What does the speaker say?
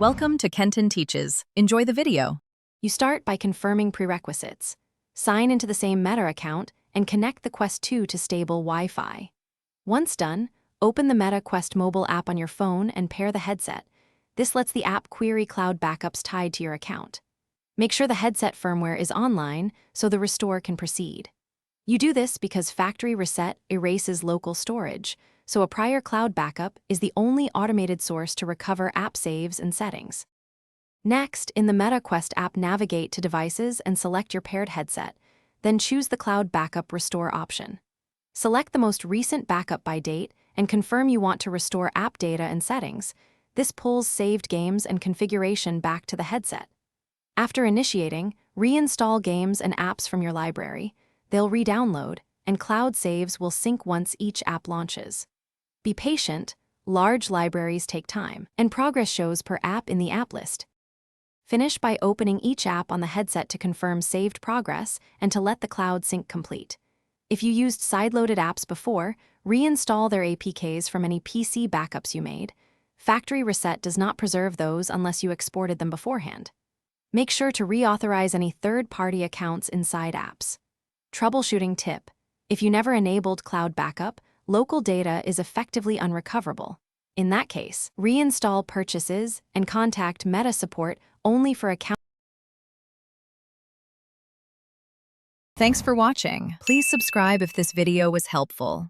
Welcome to Kenton Teaches. Enjoy the video. You start by confirming prerequisites. Sign into the same Meta account and connect the Quest 2 to stable Wi-Fi. Once done, open the Meta Quest mobile app on your phone and pair the headset. This lets the app query cloud backups tied to your account. Make sure the headset firmware is online so the restore can proceed. You do this because factory reset erases local storage, so a prior cloud backup is the only automated source to recover app saves and settings. Next, in the Meta Quest app, navigate to Devices and select your paired headset, then choose the Cloud Backup Restore option. Select the most recent backup by date and confirm you want to restore app data and settings. This pulls saved games and configuration back to the headset. After initiating, reinstall games and apps from your library. They'll re-download, and cloud saves will sync once each app launches. Be patient, large libraries take time, and progress shows per app in the app list. Finish by opening each app on the headset to confirm saved progress and to let the cloud sync complete. If you used sideloaded apps before, reinstall their APKs from any PC backups you made. Factory reset does not preserve those unless you exported them beforehand. Make sure to reauthorize any third-party accounts inside apps. Troubleshooting tip: if you never enabled cloud backup, local data is effectively unrecoverable. In that case, reinstall purchases and contact Meta support only for account. Thanks for watching. Please subscribe if this video was helpful.